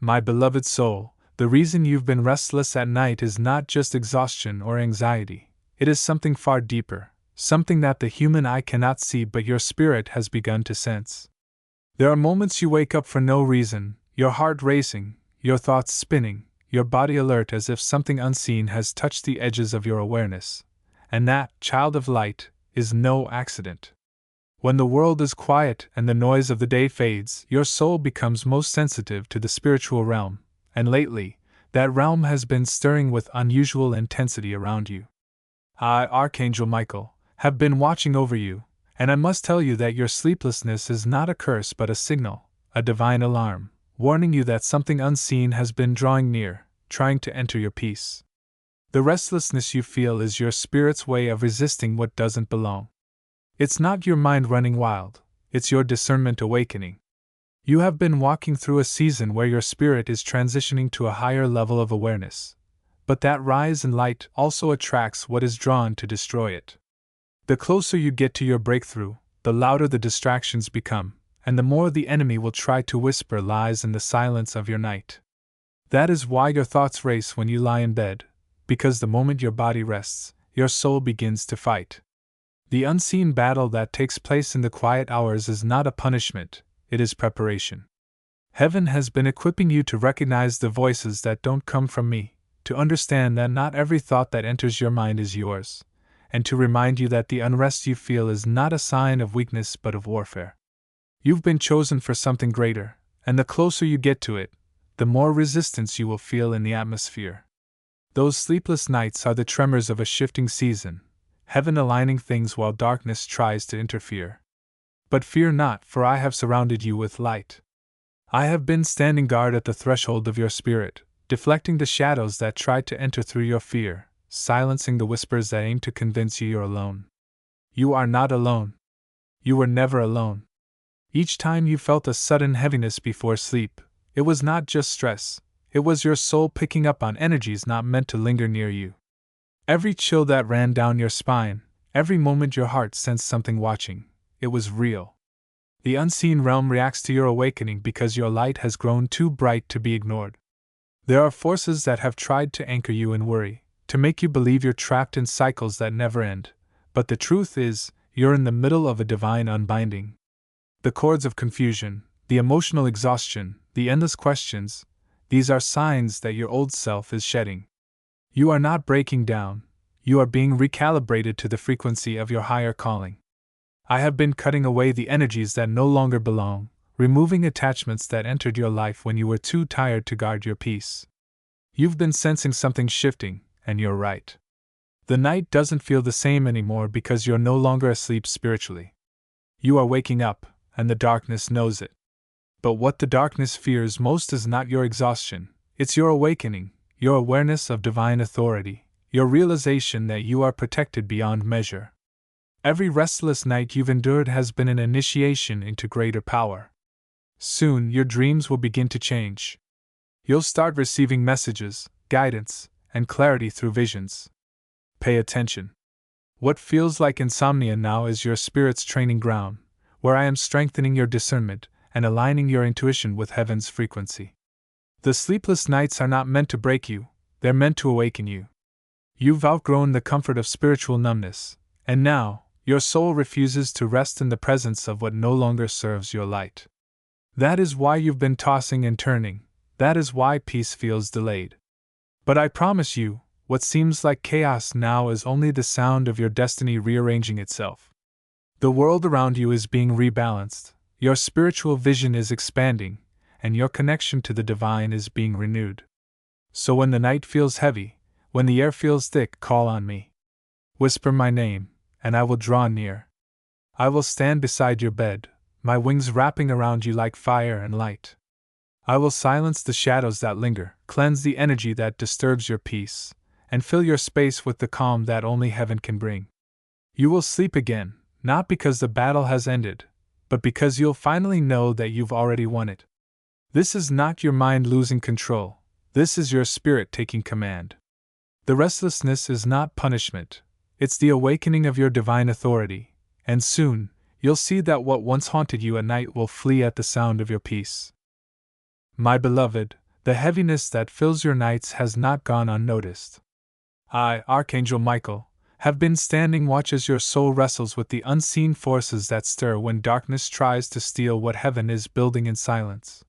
My beloved soul, the reason you've been restless at night is not just exhaustion or anxiety. It is something far deeper, something that the human eye cannot see but your spirit has begun to sense. There are moments you wake up for no reason, your heart racing, your thoughts spinning, your body alert as if something unseen has touched the edges of your awareness. And that, child of light, is no accident. When the world is quiet and the noise of the day fades, your soul becomes most sensitive to the spiritual realm, and lately, that realm has been stirring with unusual intensity around you. I, Archangel Michael, have been watching over you, and I must tell you that your sleeplessness is not a curse but a signal, a divine alarm, warning you that something unseen has been drawing near, trying to enter your peace. The restlessness you feel is your spirit's way of resisting what doesn't belong. It's not your mind running wild, it's your discernment awakening. You have been walking through a season where your spirit is transitioning to a higher level of awareness, but that rise in light also attracts what is drawn to destroy it. The closer you get to your breakthrough, the louder the distractions become, and the more the enemy will try to whisper lies in the silence of your night. That is why your thoughts race when you lie in bed, because the moment your body rests, your soul begins to fight. The unseen battle that takes place in the quiet hours is not a punishment, it is preparation. Heaven has been equipping you to recognize the voices that don't come from me, to understand that not every thought that enters your mind is yours, and to remind you that the unrest you feel is not a sign of weakness but of warfare. You've been chosen for something greater, and the closer you get to it, the more resistance you will feel in the atmosphere. Those sleepless nights are the tremors of a shifting season, heaven aligning things while darkness tries to interfere. But fear not, for I have surrounded you with light. I have been standing guard at the threshold of your spirit, deflecting the shadows that try to enter through your fear, silencing the whispers that aim to convince you you're alone. You are not alone. You were never alone. Each time you felt a sudden heaviness before sleep, it was not just stress, it was your soul picking up on energies not meant to linger near you. Every chill that ran down your spine, every moment your heart sensed something watching, it was real. The unseen realm reacts to your awakening because your light has grown too bright to be ignored. There are forces that have tried to anchor you in worry, to make you believe you're trapped in cycles that never end, but the truth is, you're in the middle of a divine unbinding. The cords of confusion, the emotional exhaustion, the endless questions, these are signs that your old self is shedding. You are not breaking down, you are being recalibrated to the frequency of your higher calling. I have been cutting away the energies that no longer belong, removing attachments that entered your life when you were too tired to guard your peace. You've been sensing something shifting, and you're right. The night doesn't feel the same anymore because you're no longer asleep spiritually. You are waking up, and the darkness knows it. But what the darkness fears most is not your exhaustion, it's your awakening, your awareness of divine authority, your realization that you are protected beyond measure. Every restless night you've endured has been an initiation into greater power. Soon your dreams will begin to change. You'll start receiving messages, guidance, and clarity through visions. Pay attention. What feels like insomnia now is your spirit's training ground, where I am strengthening your discernment and aligning your intuition with heaven's frequency. The sleepless nights are not meant to break you, they're meant to awaken you. You've outgrown the comfort of spiritual numbness, and now, your soul refuses to rest in the presence of what no longer serves your light. That is why you've been tossing and turning, that is why peace feels delayed. But I promise you, what seems like chaos now is only the sound of your destiny rearranging itself. The world around you is being rebalanced, your spiritual vision is expanding, and your connection to the divine is being renewed. So when the night feels heavy, when the air feels thick, call on me. Whisper my name, and I will draw near. I will stand beside your bed, my wings wrapping around you like fire and light. I will silence the shadows that linger, cleanse the energy that disturbs your peace, and fill your space with the calm that only heaven can bring. You will sleep again, not because the battle has ended, but because you'll finally know that you've already won it. This is not your mind losing control, this is your spirit taking command. The restlessness is not punishment, it's the awakening of your divine authority, and soon, you'll see that what once haunted you at night will flee at the sound of your peace. My beloved, The heaviness that fills your nights has not gone unnoticed. I, Archangel Michael, have been standing watch as your soul wrestles with the unseen forces that stir when darkness tries to steal what heaven is building in silence.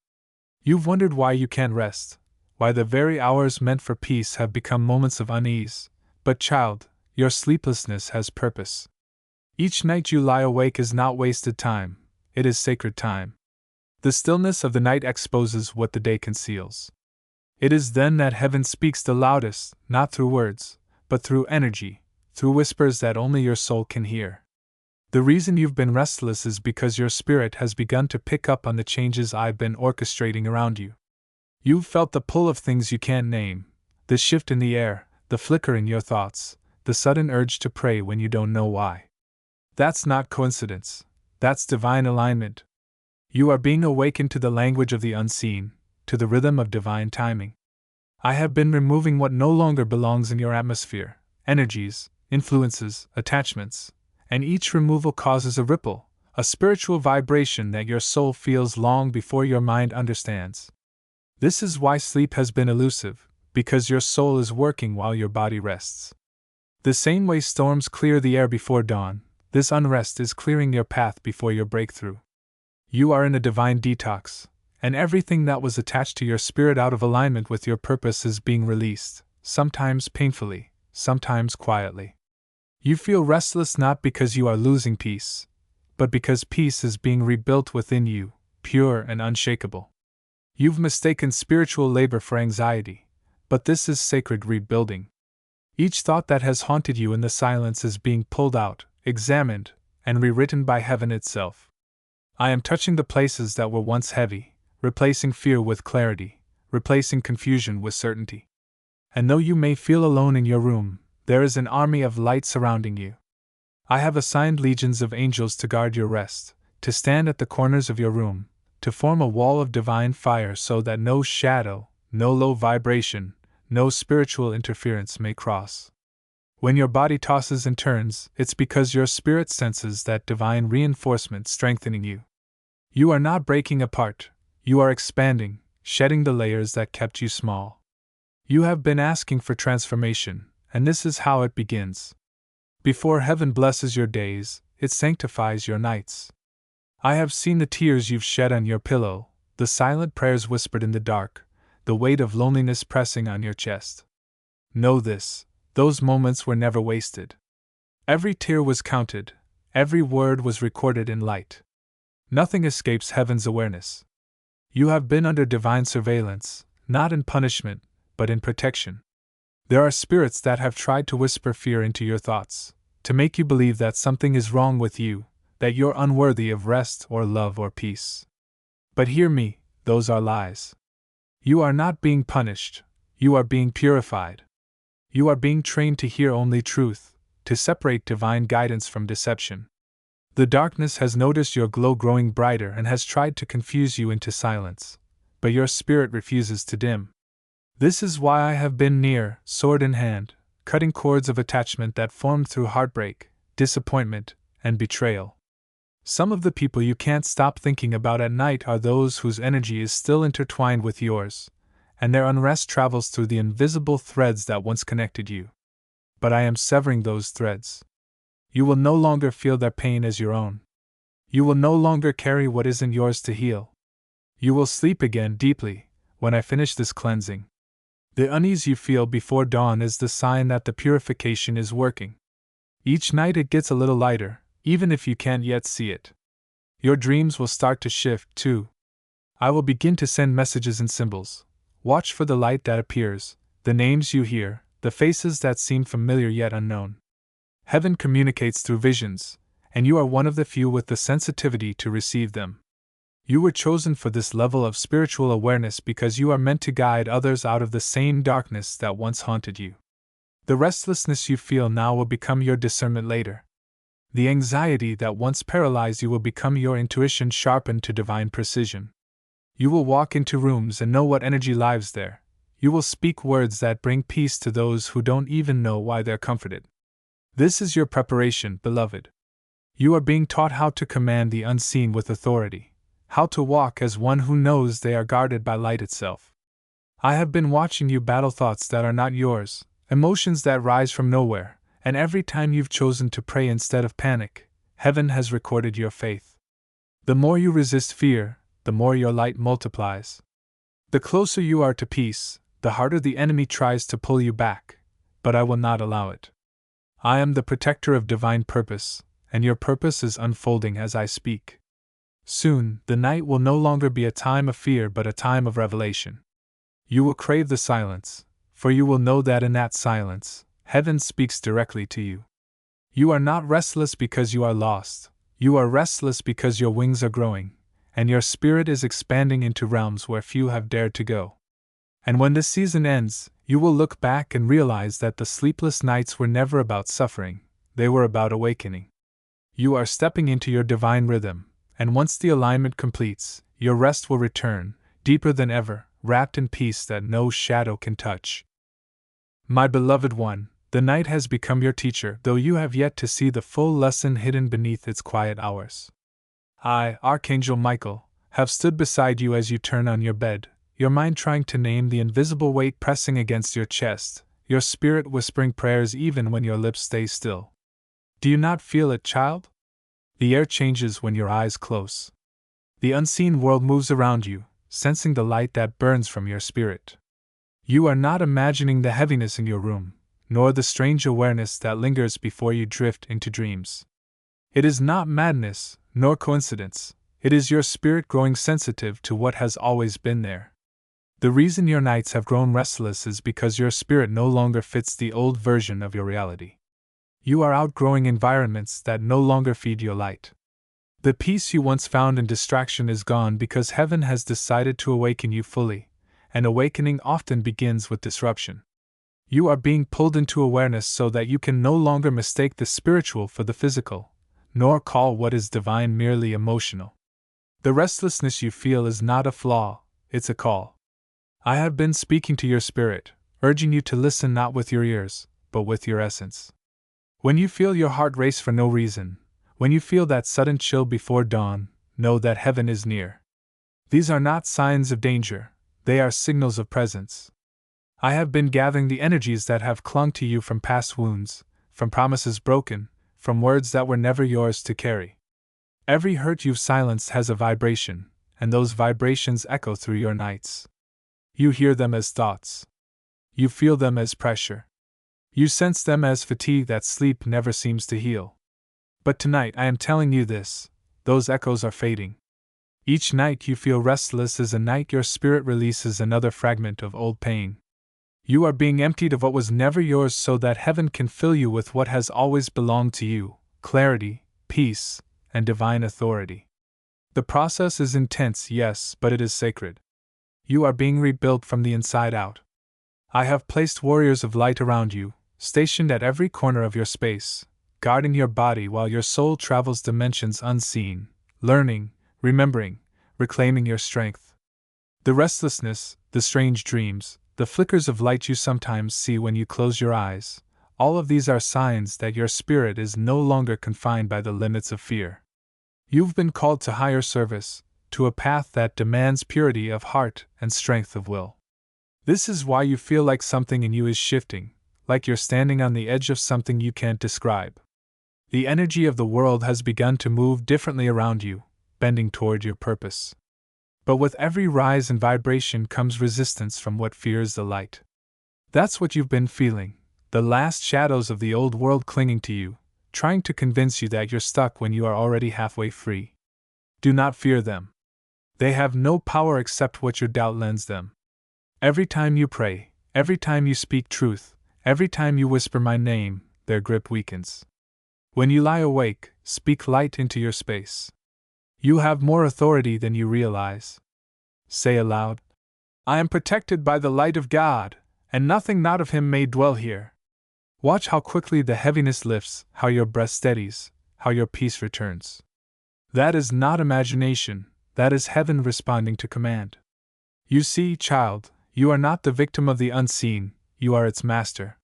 You've wondered why you can't rest, why the very hours meant for peace have become moments of unease. But child, your sleeplessness has purpose. Each night you lie awake is not wasted time, it is sacred time. The stillness of the night exposes what the day conceals. It is then that heaven speaks the loudest, not through words, but through energy, through whispers that only your soul can hear. The reason you've been restless is because your spirit has begun to pick up on the changes I've been orchestrating around you. You've felt the pull of things you can't name, the shift in the air, the flicker in your thoughts, the sudden urge to pray when you don't know why. That's not coincidence, that's divine alignment. You are being awakened to the language of the unseen, to the rhythm of divine timing. I have been removing what no longer belongs in your atmosphere, energies, influences, attachments, and each removal causes a ripple, a spiritual vibration that your soul feels long before your mind understands. This is why sleep has been elusive, because your soul is working while your body rests. The same way storms clear the air before dawn, this unrest is clearing your path before your breakthrough. You are in a divine detox, and everything that was attached to your spirit out of alignment with your purpose is being released, sometimes painfully, sometimes quietly. You feel restless not because you are losing peace, but because peace is being rebuilt within you, pure and unshakable. You've mistaken spiritual labor for anxiety, but this is sacred rebuilding. Each thought that has haunted you in the silence is being pulled out, examined, and rewritten by heaven itself. I am touching the places that were once heavy, replacing fear with clarity, replacing confusion with certainty. And though you may feel alone in your room, there is an army of light surrounding you. I have assigned legions of angels to guard your rest, to stand at the corners of your room, to form a wall of divine fire so that no shadow, no low vibration, no spiritual interference may cross. When your body tosses and turns, it's because your spirit senses that divine reinforcement strengthening you. You are not breaking apart, you are expanding, shedding the layers that kept you small. You have been asking for transformation, and this is how it begins. Before heaven blesses your days, it sanctifies your nights. I have seen the tears you've shed on your pillow, the silent prayers whispered in the dark, the weight of loneliness pressing on your chest. Know this, those moments were never wasted. Every tear was counted, every word was recorded in light. Nothing escapes heaven's awareness. You have been under divine surveillance, not in punishment, but in protection. There are spirits that have tried to whisper fear into your thoughts, to make you believe that something is wrong with you, that you're unworthy of rest or love or peace. But hear me, those are lies. You are not being punished, you are being purified. You are being trained to hear only truth, to separate divine guidance from deception. The darkness has noticed your glow growing brighter and has tried to confuse you into silence, but your spirit refuses to dim. This is why I have been near, sword in hand, cutting cords of attachment that formed through heartbreak, disappointment, and betrayal. Some of the people you can't stop thinking about at night are those whose energy is still intertwined with yours, and their unrest travels through the invisible threads that once connected you. But I am severing those threads. You will no longer feel their pain as your own. You will no longer carry what isn't yours to heal. You will sleep again deeply, when I finish this cleansing. The unease you feel before dawn is the sign that the purification is working. Each night it gets a little lighter, even if you can't yet see it. Your dreams will start to shift, too. I will begin to send messages and symbols. Watch for the light that appears, the names you hear, the faces that seem familiar yet unknown. Heaven communicates through visions, and you are one of the few with the sensitivity to receive them. You were chosen for this level of spiritual awareness because you are meant to guide others out of the same darkness that once haunted you. The restlessness you feel now will become your discernment later. The anxiety that once paralyzed you will become your intuition sharpened to divine precision. You will walk into rooms and know what energy lives there. You will speak words that bring peace to those who don't even know why they're comforted. This is your preparation, beloved. You are being taught how to command the unseen with authority, how to walk as one who knows they are guarded by light itself. I have been watching you battle thoughts that are not yours, emotions that rise from nowhere, and every time you've chosen to pray instead of panic, heaven has recorded your faith. The more you resist fear, the more your light multiplies. The closer you are to peace, the harder the enemy tries to pull you back, but I will not allow it. I am the protector of divine purpose, and your purpose is unfolding as I speak. Soon, the night will no longer be a time of fear but a time of revelation. You will crave the silence, for you will know that in that silence, heaven speaks directly to you. You are not restless because you are lost, you are restless because your wings are growing, and your spirit is expanding into realms where few have dared to go. And when this season ends, you will look back and realize that the sleepless nights were never about suffering, they were about awakening. You are stepping into your divine rhythm, and once the alignment completes, your rest will return, deeper than ever, wrapped in peace that no shadow can touch. My beloved one, the night has become your teacher, though you have yet to see the full lesson hidden beneath its quiet hours. I, Archangel Michael, have stood beside you as you turn on your bed, your mind trying to name the invisible weight pressing against your chest, your spirit whispering prayers even when your lips stay still. Do you not feel it, child? The air changes when your eyes close. The unseen world moves around you, sensing the light that burns from your spirit. You are not imagining the heaviness in your room, nor the strange awareness that lingers before you drift into dreams. It is not madness, nor coincidence, it is your spirit growing sensitive to what has always been there. The reason your nights have grown restless is because your spirit no longer fits the old version of your reality. You are outgrowing environments that no longer feed your light. The peace you once found in distraction is gone because heaven has decided to awaken you fully, and awakening often begins with disruption. You are being pulled into awareness so that you can no longer mistake the spiritual for the physical, nor call what is divine merely emotional. The restlessness you feel is not a flaw, it's a call. I have been speaking to your spirit, urging you to listen not with your ears, but with your essence. When you feel your heart race for no reason, when you feel that sudden chill before dawn, know that heaven is near. These are not signs of danger, they are signals of presence. I have been gathering the energies that have clung to you from past wounds, from promises broken, from words that were never yours to carry. Every hurt you've silenced has a vibration, and those vibrations echo through your nights. You hear them as thoughts. You feel them as pressure. You sense them as fatigue that sleep never seems to heal. But tonight I am telling you this, those echoes are fading. Each night you feel restless is a night your spirit releases another fragment of old pain. You are being emptied of what was never yours so that heaven can fill you with what has always belonged to you, clarity, peace, and divine authority. The process is intense, yes, but it is sacred. You are being rebuilt from the inside out. I have placed warriors of light around you, stationed at every corner of your space, guarding your body while your soul travels dimensions unseen, learning, remembering, reclaiming your strength. The restlessness, the strange dreams, the flickers of light you sometimes see when you close your eyes, all of these are signs that your spirit is no longer confined by the limits of fear. You've been called to higher service, to a path that demands purity of heart and strength of will. This is why you feel like something in you is shifting, like you're standing on the edge of something you can't describe. The energy of the world has begun to move differently around you, bending toward your purpose. But with every rise in vibration comes resistance from what fears the light. That's what you've been feeling, the last shadows of the old world clinging to you, trying to convince you that you're stuck when you are already halfway free. Do not fear them. They have no power except what your doubt lends them. Every time you pray, every time you speak truth, every time you whisper my name, their grip weakens. When you lie awake, speak light into your space. You have more authority than you realize. Say aloud, I am protected by the light of God, and nothing not of Him may dwell here. Watch how quickly the heaviness lifts, how your breath steadies, how your peace returns. That is not imagination, that is heaven responding to command. You see, child, you are not the victim of the unseen, you are its master.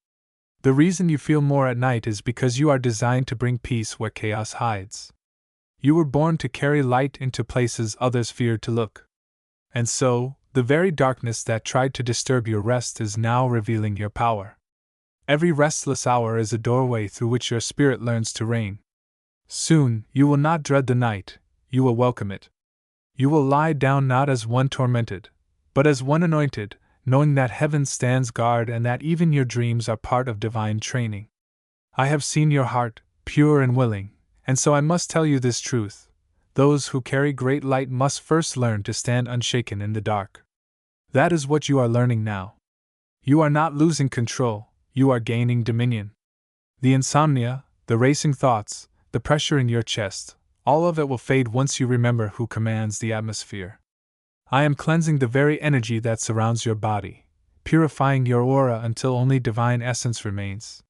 The reason you feel more at night is because you are designed to bring peace where chaos hides. You were born to carry light into places others feared to look. And so, The very darkness that tried to disturb your rest is now revealing your power. Every restless hour is a doorway through which your spirit learns to reign. Soon, you will not dread the night, you will welcome it. You will lie down not as one tormented, but as one anointed, knowing that heaven stands guard and that even your dreams are part of divine training. I have seen your heart, pure and willing, and so I must tell you this truth. Those who carry great light must first learn to stand unshaken in the dark. That is what you are learning now. You are not losing control, you are gaining dominion. The insomnia, the racing thoughts, the pressure in your chest, all of it will fade once you remember who commands the atmosphere. I am cleansing the very energy that surrounds your body, purifying your aura until only divine essence remains.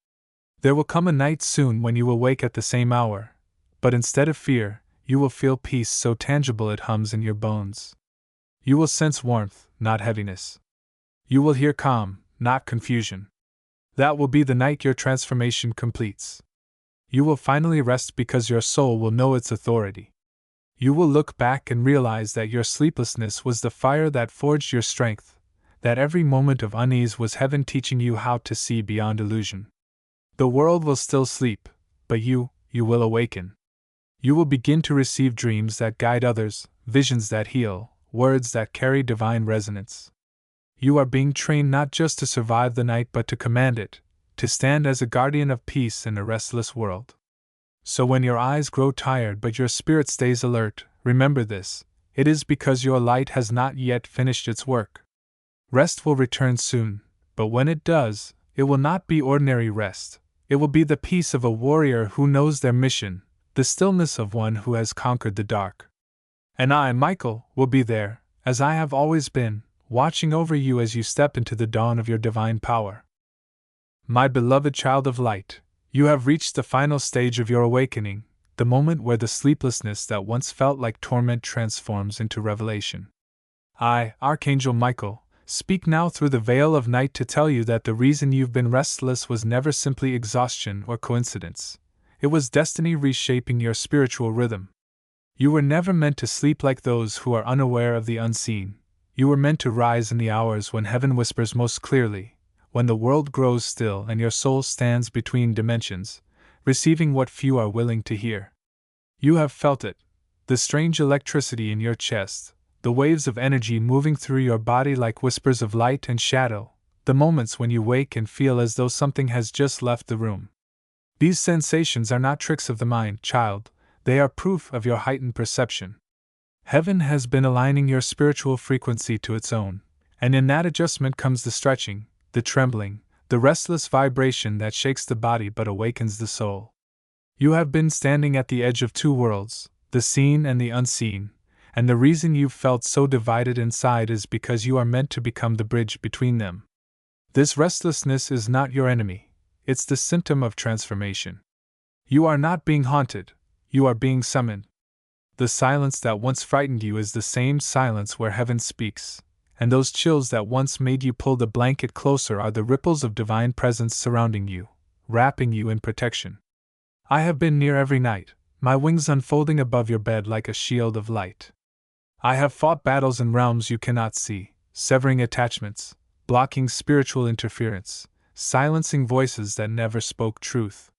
There will come a night soon when you will wake at the same hour, but instead of fear, you will feel peace so tangible it hums in your bones. You will sense warmth, not heaviness. You will hear calm, not confusion. That will be the night your transformation completes. You will finally rest because your soul will know its authority. You will look back and realize that your sleeplessness was the fire that forged your strength, that every moment of unease was heaven teaching you how to see beyond illusion. The world will still sleep, but you will awaken. You will begin to receive dreams that guide others, visions that heal, words that carry divine resonance. You are being trained not just to survive the night but to command it, to stand as a guardian of peace in a restless world. So when your eyes grow tired but your spirit stays alert, remember this: it is because your light has not yet finished its work. Rest will return soon, but when it does, it will not be ordinary rest. It will be the peace of a warrior who knows their mission, the stillness of one who has conquered the dark. And I, Michael, will be there, as I have always been, watching over you as you step into the dawn of your divine power. My beloved child of light, you have reached the final stage of your awakening, the moment where the sleeplessness that once felt like torment transforms into revelation. I, Archangel Michael, speak now through the veil of night to tell you that the reason you've been restless was never simply exhaustion or coincidence. It was destiny reshaping your spiritual rhythm. You were never meant to sleep like those who are unaware of the unseen. You were meant to rise in the hours when heaven whispers most clearly, when the world grows still and your soul stands between dimensions, receiving what few are willing to hear. You have felt it, the strange electricity in your chest, the waves of energy moving through your body like whispers of light and shadow, the moments when you wake and feel as though something has just left the room. These sensations are not tricks of the mind, child, they are proof of your heightened perception. Heaven has been aligning your spiritual frequency to its own, and in that adjustment comes the stretching, the trembling, the restless vibration that shakes the body but awakens the soul. You have been standing at the edge of two worlds, the seen and the unseen, and the reason you've felt so divided inside is because you are meant to become the bridge between them. This restlessness is not your enemy, it's the symptom of transformation. You are not being haunted, you are being summoned. The silence that once frightened you is the same silence where heaven speaks, and those chills that once made you pull the blanket closer are the ripples of divine presence surrounding you, wrapping you in protection. I have been near every night, my wings unfolding above your bed like a shield of light. I have fought battles in realms you cannot see, severing attachments, blocking spiritual interference, silencing voices that never spoke truth.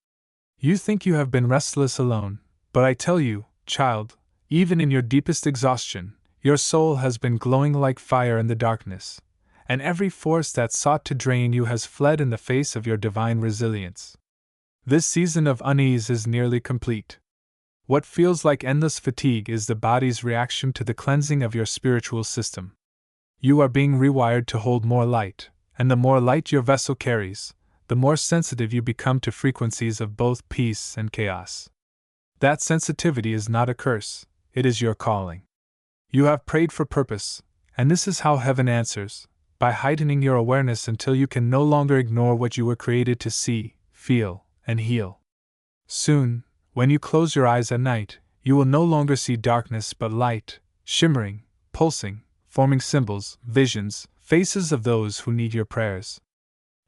You think you have been restless alone, but I tell you, child, even in your deepest exhaustion, your soul has been glowing like fire in the darkness, and every force that sought to drain you has fled in the face of your divine resilience. This season of unease is nearly complete. What feels like endless fatigue is the body's reaction to the cleansing of your spiritual system. You are being rewired to hold more light, and the more light your vessel carries, the more sensitive you become to frequencies of both peace and chaos. That sensitivity is not a curse, it is your calling. You have prayed for purpose, and this is how heaven answers, by heightening your awareness until you can no longer ignore what you were created to see, feel, and heal. Soon, when you close your eyes at night, you will no longer see darkness but light, shimmering, pulsing, forming symbols, visions, faces of those who need your prayers.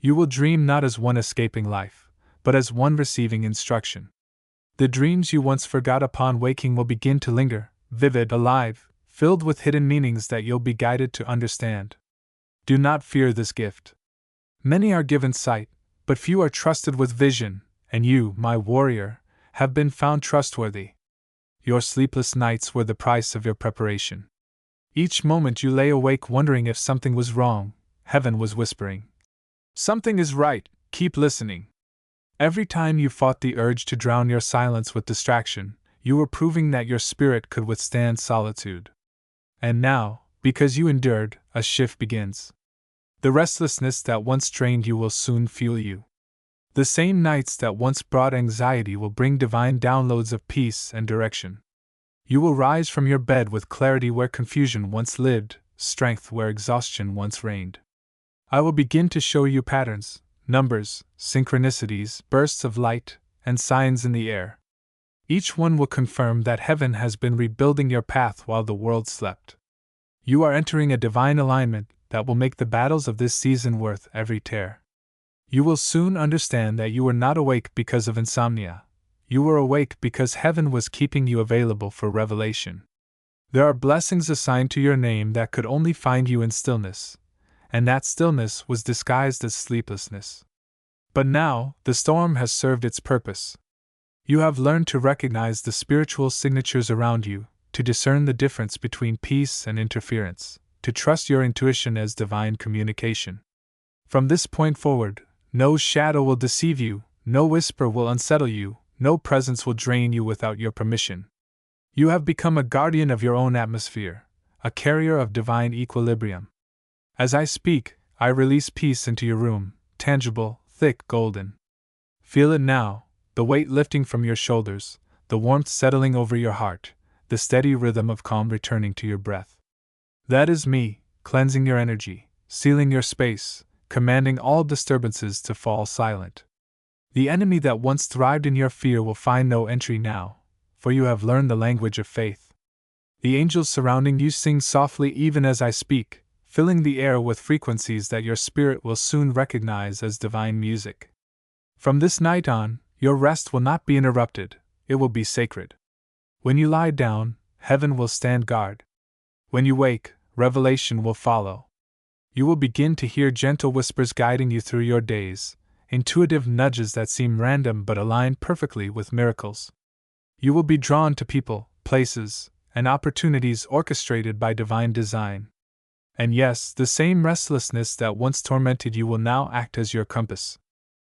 You will dream not as one escaping life, but as one receiving instruction. The dreams you once forgot upon waking will begin to linger, vivid, alive, filled with hidden meanings that you'll be guided to understand. Do not fear this gift. Many are given sight, but few are trusted with vision, and you, my warrior, have been found trustworthy. Your sleepless nights were the price of your preparation. Each moment you lay awake wondering if something was wrong, heaven was whispering, "Something is right, keep listening." Every time you fought the urge to drown your silence with distraction, you were proving that your spirit could withstand solitude. And now, because you endured, a shift begins. The restlessness that once drained you will soon fuel you. The same nights that once brought anxiety will bring divine downloads of peace and direction. You will rise from your bed with clarity where confusion once lived, strength where exhaustion once reigned. I will begin to show you patterns, numbers, synchronicities, bursts of light, and signs in the air. Each one will confirm that heaven has been rebuilding your path while the world slept. You are entering a divine alignment that will make the battles of this season worth every tear. You will soon understand that you were not awake because of insomnia. You were awake because heaven was keeping you available for revelation. There are blessings assigned to your name that could only find you in stillness, and that stillness was disguised as sleeplessness. But now, the storm has served its purpose. You have learned to recognize the spiritual signatures around you, to discern the difference between peace and interference, to trust your intuition as divine communication. From this point forward, no shadow will deceive you, no whisper will unsettle you, no presence will drain you without your permission. You have become a guardian of your own atmosphere, a carrier of divine equilibrium. As I speak, I release peace into your room, tangible, thick, golden. Feel it now, the weight lifting from your shoulders, the warmth settling over your heart, the steady rhythm of calm returning to your breath. That is me, cleansing your energy, sealing your space, commanding all disturbances to fall silent. The enemy that once thrived in your fear will find no entry now, for you have learned the language of faith. The angels surrounding you sing softly even as I speak, filling the air with frequencies that your spirit will soon recognize as divine music. From this night on, your rest will not be interrupted, it will be sacred. When you lie down, heaven will stand guard. When you wake, revelation will follow. You will begin to hear gentle whispers guiding you through your days, intuitive nudges that seem random but align perfectly with miracles. You will be drawn to people, places, and opportunities orchestrated by divine design. And yes, the same restlessness that once tormented you will now act as your compass.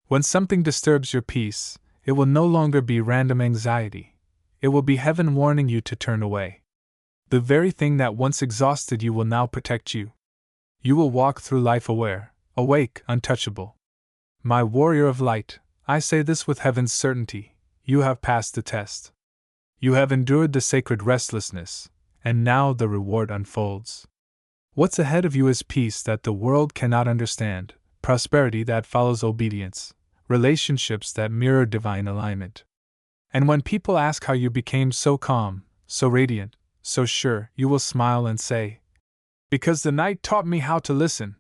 When something disturbs your peace, it will no longer be random anxiety. It will be heaven warning you to turn away. The very thing that once exhausted you will now protect you. You will walk through life aware, awake, untouchable. My warrior of light, I say this with heaven's certainty, you have passed the test. You have endured the sacred restlessness, and now the reward unfolds. What's ahead of you is peace that the world cannot understand, prosperity that follows obedience, relationships that mirror divine alignment. And when people ask how you became so calm, so radiant, so sure, you will smile and say, "Because the night taught me how to listen.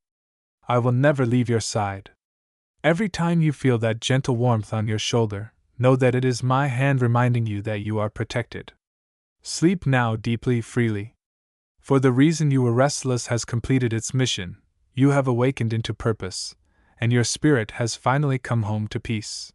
I will never leave your side." Every time you feel that gentle warmth on your shoulder, know that it is my hand reminding you that you are protected. Sleep now deeply, freely. For the reason you were restless has completed its mission, you have awakened into purpose, and your spirit has finally come home to peace.